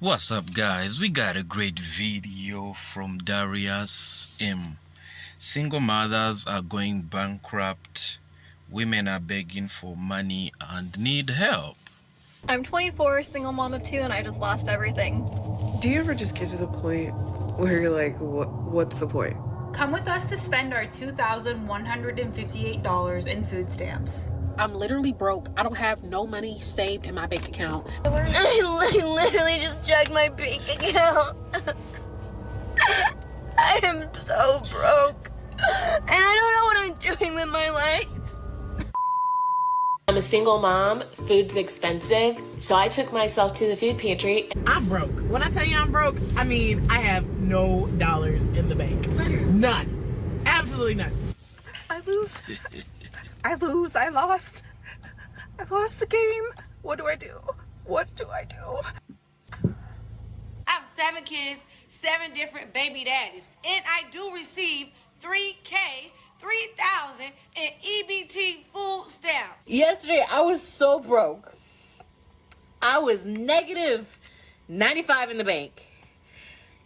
What's up, guys? We got a great video from Darius M. Single mothers are going bankrupt. Women are begging for money and need help. I'm 24, single mom of 2, and I just lost everything. Do you ever just get to the point where you're like, what's the point? Come with us to spend our $2,158 in food stamps. I'm literally broke. I don't have no money saved in my bank account. I literally just checked my bank account. I am so broke. And I don't know what I'm doing with my life. I'm a single mom, food's expensive, so I took myself to the food pantry. I'm broke. When I tell you I'm broke, I mean I have no dollars in the bank. None. Absolutely none. I lose. I lost. I lost the game. What do I do? What do I do? I have 7 kids, 7 different baby daddies, and I do receive $3,000 in EBT food stamp. Yesterday, I was so broke. I was negative 95 in the bank.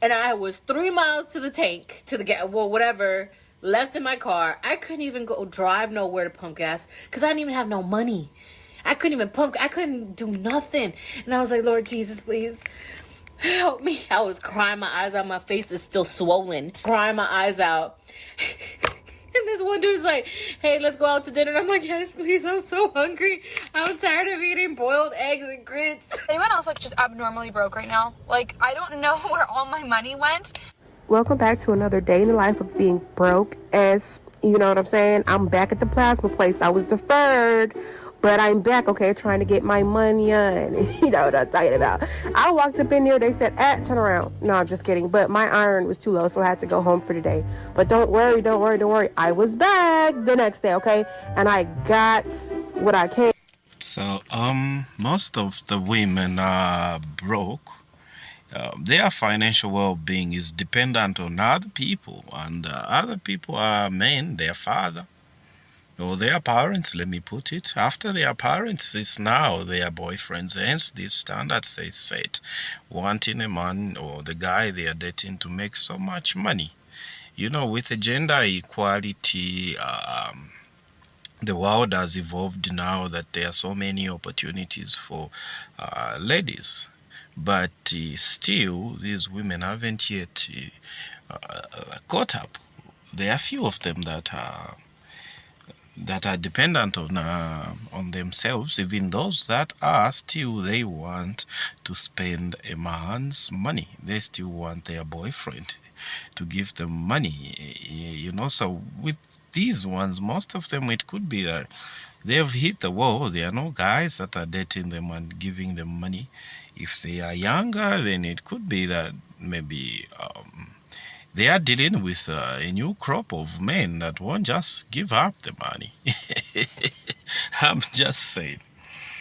And I was 3 miles to the tank, to the gas, whatever, left in my car. I couldn't even go drive nowhere to pump gas because I didn't even have no money. I couldn't even pump. I couldn't do nothing. And I was like, Lord Jesus, please help me. I was crying my eyes out. My face is still swollen. Crying my eyes out. And this one dude's like, hey, let's go out to dinner. And I'm like, yes, please. I'm so hungry. I'm tired of eating boiled eggs and grits. Anyone else like just abnormally broke right now? Like, I don't know where all my money went. Welcome back to another day in the life of being broke. As you know what I'm saying, I'm back at the plasma place. I was deferred, but I'm back, okay, trying to get my money on. You know what I'm talking about. I walked up in there, they said, turn around. No, I'm just kidding. But my iron was too low, so I had to go home for today. But don't worry. I was back the next day, okay? And I got what I came. So, most of the women are broke. Their financial well-being is dependent on other people, and other people are men, their father, or their parents, let me put it. After their parents, it's now their boyfriends. Hence these standards they set, wanting a man or the guy they are dating to make so much money. You know, with the gender equality, the world has evolved now that there are so many opportunities for ladies. But still, these women haven't yet caught up. There are few of them that are dependent on themselves. Even those that are, still they want to spend a man's money. They still want their boyfriend to give them money. You know, so with these ones, most of them, it could be that they've hit the wall. There are no guys that are dating them and giving them money. If they are younger, then it could be that maybe they are dealing with a new crop of men that won't just give up the money. I'm just saying.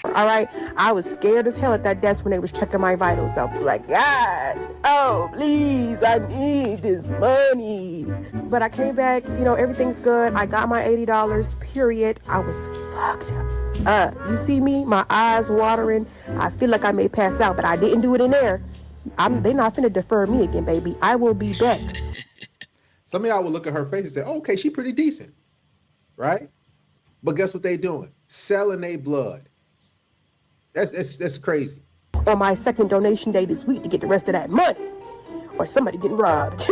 All right, I was scared as hell at that desk when they was checking my vitals. I was like, God, oh, please, I need this money. But I came back, you know, everything's good. I got my $80, period. I was fucked up. You see me, my eyes watering. I feel like I may pass out, but I didn't do it in there. They not finna defer me again, baby. I will be back. Some of y'all will look at her face and say, oh, okay, she pretty decent, right? But guess what they doing? Selling their blood. That's crazy. On my second donation day this week to get the rest of that money, or somebody getting robbed.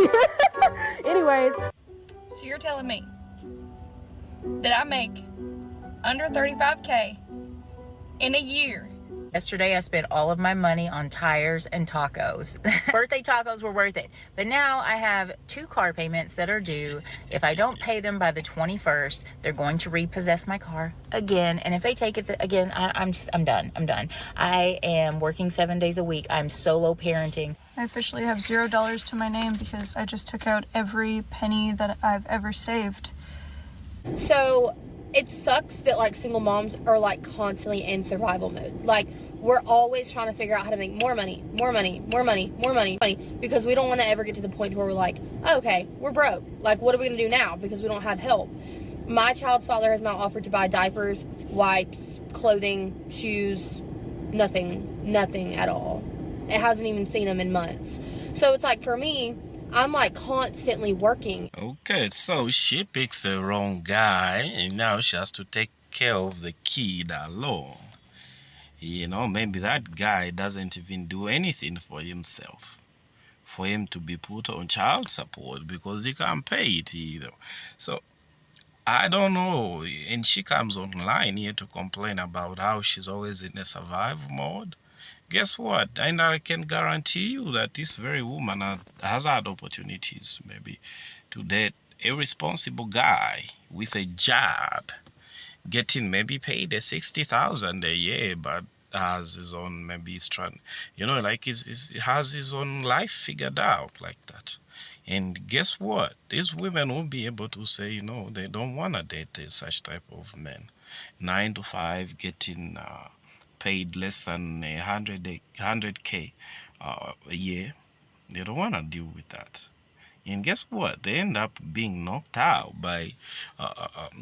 Anyways. So you're telling me that I make under $35K in a year? Yesterday, I spent all of my money on tires and tacos. Birthday tacos were worth it. But now I have 2 car payments that are due. If I don't pay them by the 21st, they're going to repossess my car again. And if they take it again, I'm done. I'm done. I am working 7 days a week. I'm solo parenting. I officially have $0 to my name because I just took out every penny that I've ever saved. So it sucks that like single moms are like constantly in survival mode. Like we're always trying to figure out how to make more money because we don't want to ever get to the point where we're like, oh, okay, we're broke. Like, what are we gonna do now? Because we don't have help. My child's father has not offered to buy diapers, wipes, clothing, shoes, nothing at all. It hasn't even seen him in months. So it's like, for me, I'm like constantly working. Okay, so she picks the wrong guy, and now she has to take care of the kid alone. You know, maybe that guy doesn't even do anything for himself, for him to be put on child support because he can't pay it either. So I don't know. And she comes online here to complain about how she's always in a survival mode. Guess what? And I can guarantee you that this very woman has had opportunities maybe to date a responsible guy with a job, getting maybe paid a 60,000 a year, but has his own, maybe he's trying, you know, like has his own life figured out like that. And guess what? These women won't be able to say, you know, they don't want to date such type of men. 9 to 5, getting paid less than 100K a year. They don't want to deal with that. And guess what? They end up being knocked out by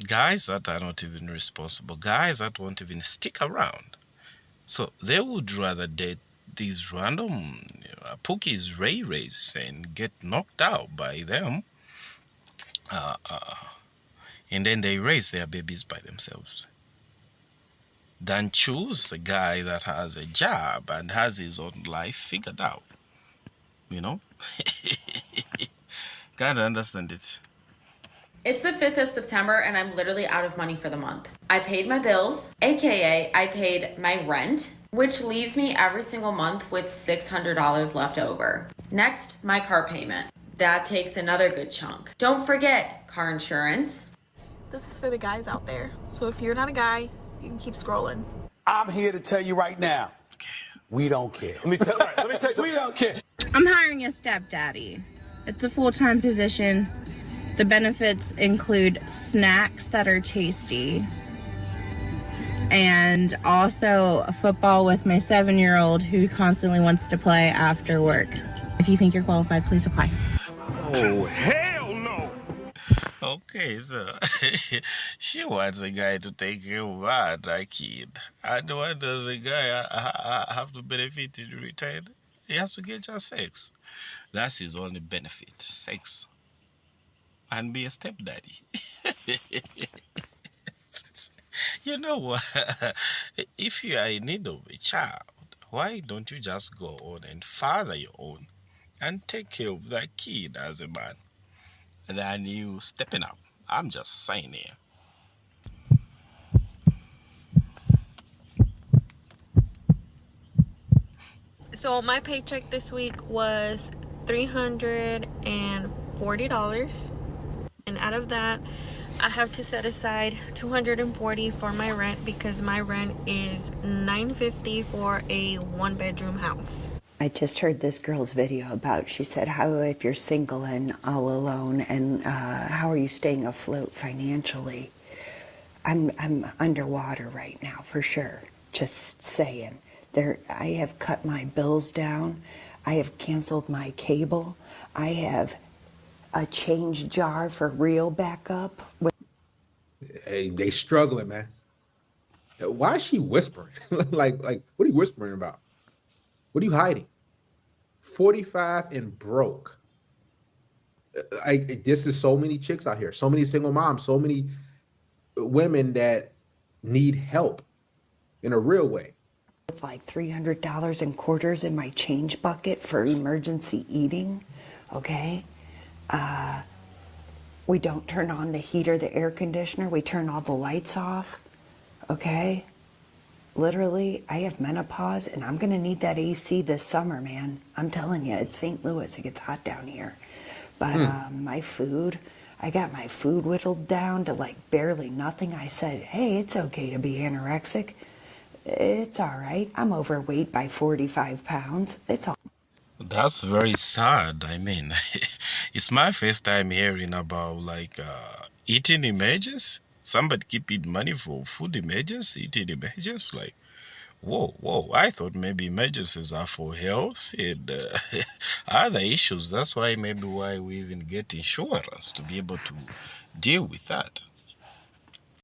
guys that are not even responsible, guys that won't even stick around. So they would rather date these random Pookies, Ray-Rays, and get knocked out by them. And then they raise their babies by themselves, than choose the guy that has a job and has his own life figured out. You know? Can't understand it. It's the 5th of September and I'm literally out of money for the month. I paid my bills, aka I paid my rent, which leaves me every single month with $600 left over. Next, my car payment. That takes another good chunk. Don't forget car insurance. This is for the guys out there. So if you're not a guy, you can keep scrolling. I'm here to tell you right now, we don't care. Let me tell you, we don't care. I'm hiring a stepdaddy. It's a full-time position. The benefits include snacks that are tasty, and also football with my 7-year-old who constantly wants to play after work. If you think you're qualified, please apply. Oh, hell no! Okay, so she wants a guy to take care of that kid. And what does a guy have to benefit in return? He has to get just sex. That's his only benefit, sex. And be a stepdaddy. You know what? If you are in need of a child, why don't you just go on and father your own and take care of that kid as a man? And then you stepping up. I'm just saying here. So my paycheck this week was $340. And out of that, I have to set aside $240 for my rent because my rent is $950 for a 1-bedroom house. I just heard this girl's video about, she said, how if you're single and all alone, and how are you staying afloat financially? I'm underwater right now, for sure. Just saying. I have cut my bills down. I have canceled my cable. I have a change jar for real backup. Hey, they struggling, man. Why is she whispering? like, what are you whispering about? What are you hiding? 45 and broke. This is so many chicks out here, so many single moms, so many women that need help in a real way. With like $300 in quarters in my change bucket for emergency eating, okay? We don't turn on the heater, the air conditioner. We turn all the lights off, okay? Literally, I have menopause, and I'm going to need that AC this summer, man. I'm telling you, it's St. Louis. It gets hot down here. But my food, I got my food whittled down to like barely nothing. I said, hey, it's okay to be anorexic. It's all right. I'm overweight by 45 pounds. It's all. That's very sad. I mean, it's my first time hearing about like eating emergency. Somebody keeping money for food emergency, eating emergency. Like, whoa. I thought maybe emergencies are for health and other issues. That's why we even get insurance to be able to deal with that.